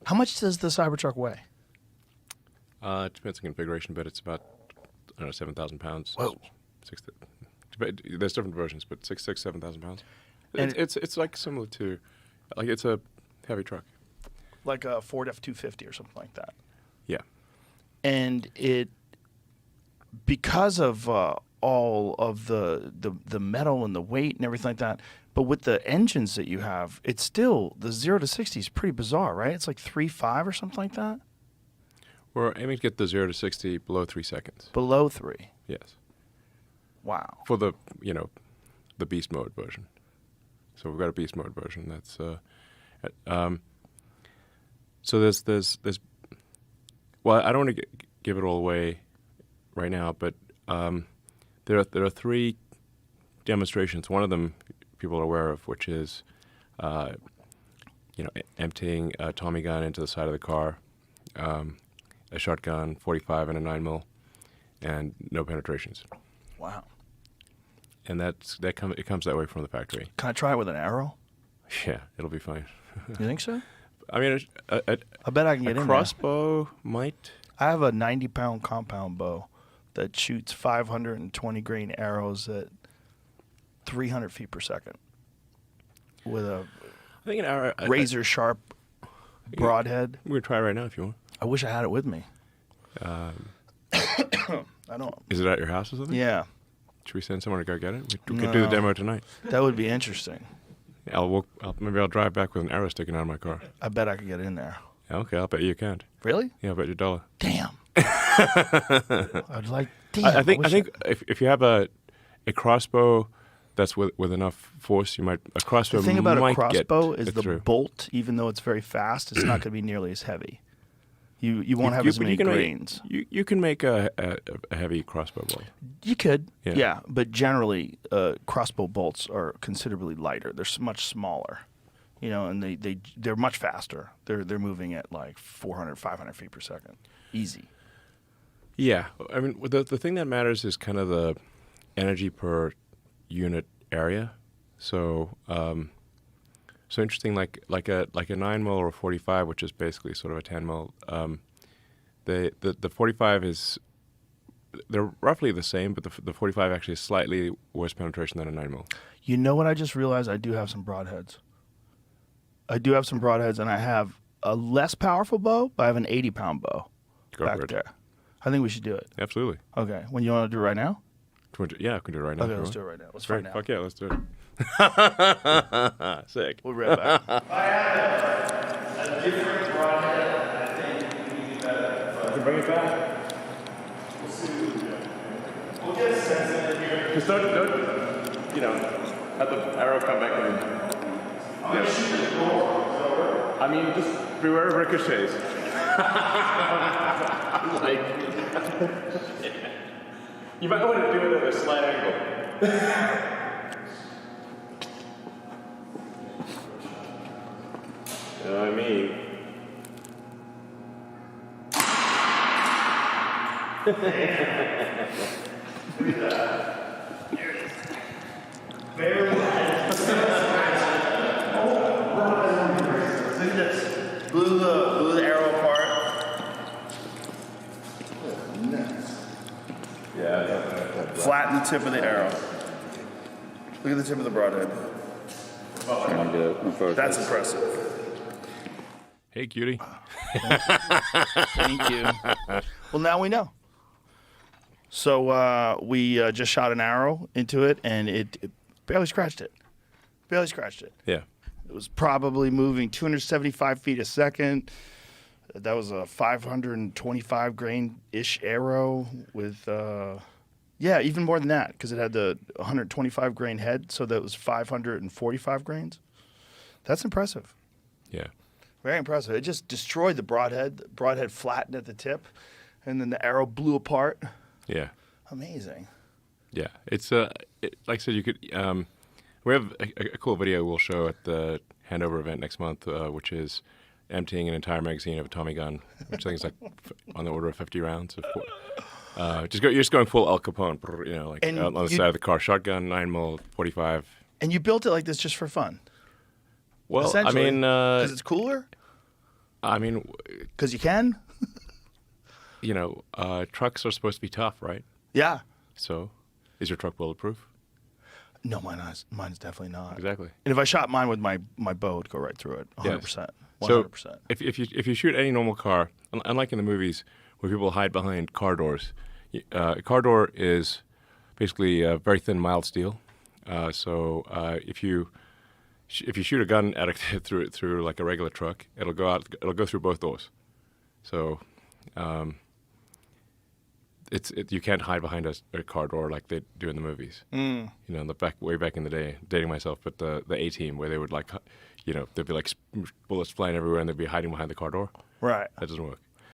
How much does the Cybertruck weigh? It depends on configuration, but it's about, I don't know, 7,000 pounds. Whoa. There's different versions, but 7,000 pounds. And It's like similar to, like it's a heavy truck. like a Ford F-250 or something like that. Yeah. And it, because of all of the metal and the weight and everything like that, but with the engines that you have, it's still, the 0 to 60 is pretty bizarre, right? It's like 3.5 or something like that? We're aiming to get the 0 to 60 below 3 seconds. Below 3. Yes. Wow. For the, the beast mode version. So we've got a beast mode version. That's, so there's, well, I don't want to give it all away right now, but there are 3 demonstrations. One of them people are aware of, which is, emptying a Tommy gun into the side of the car, a shotgun, 45 and a 9mm, and no penetrations. Wow. And it comes that way from the factory. Can I try it with an arrow? Yeah, it'll be fine. You think so? I mean, I bet I can get in crossbow might. there. I have a 90-pound compound bow that shoots 520 grain arrows at 300 feet per second with a I think an arrow. razor sharp broadhead. We're gonna try right now if you want. I wish I had it with me. I don't. Is it at your house or something? Yeah, Should we send someone to go get it? We could do the demo tonight. that would be interesting. Maybe I'll drive back with an arrow sticking out of my car. I bet I could get in there. Okay, I'll bet you can't. Really? Yeah, I'll bet you $1. Damn. I'd like. Damn. I think wish if you have a crossbow that's with enough force, you might a crossbow. The thing about a might crossbow get is the through. bolt, even though it's very fast, it's not going to be nearly as heavy. You won't have as but many can grains. You can make a heavy crossbow bolt. You could, Yeah. yeah, but generally, crossbow bolts are considerably lighter. They're much smaller, and they're much faster. They're moving at like 400, 500 feet per second, easy. Yeah, I mean the thing that matters is kind of the energy per unit area. So so interesting, like a 9mm or a 45, which is basically sort of a 10mm. The 45 is they're roughly the same, but the 45 actually is slightly worse penetration than a 9mm. You know what I just realized? I do have some broadheads. And I have a less powerful bow, but I have an 80-pound bow Go back for it. there. I think we should do it. Absolutely. Okay. When you want to do it right now? Yeah, I can do it right now. Okay, let's do it right now. Let's find out. Fuck yeah, let's do it. Sick. We'll be right back. I can bring it back. We'll get a sense in here. Just don't, have the arrow come back in. I'm going to shoot the door. I mean, just beware of ricochets. You might want to do it at a slight angle. You know what I mean? Blew the arrow apart. Yeah. Flatten the tip of the arrow. Look at the tip of the broadhead. That's impressive. Hey, cutie. Thank you. Well, now we know. So we just shot an arrow into it, and it barely scratched it. Yeah. It was probably moving 275 feet a second. That was a 525 grain-ish arrow with, even more than that, because it had the 125 grain head, so that was 545 grains. That's impressive. Yeah. Very impressive. It just destroyed the broadhead. The broadhead flattened at the tip, and then the arrow blew apart. Yeah. Amazing. Yeah. It's like I said, you could. We have a cool video we'll show at the handover event next month, which is emptying an entire magazine of a Tommy gun, which I think is like on the order of 50 rounds. You're just going full Al Capone, on the side of the car, shotgun, 9mm, 45. And you built it like this just for fun. Well, I mean, because it's cooler. I mean, Because you can. trucks are supposed to be tough, right? Yeah. So, is your truck bulletproof? No, mine's definitely not. Exactly. And if I shot mine with my bow, it'd go right through it. 100%. Yes. 100%. So if you shoot any normal car, unlike in the movies where people hide behind car doors, a car door is basically a very thin, mild steel. So if you shoot a gun at it through like a regular truck, it'll go through both doors. So you can't hide behind a car door like they do in the movies. Mm. Way back in the day, dating myself, but the A-Team where they would there'd be like bullets flying everywhere and they'd be hiding behind the car door. Right. That doesn't work.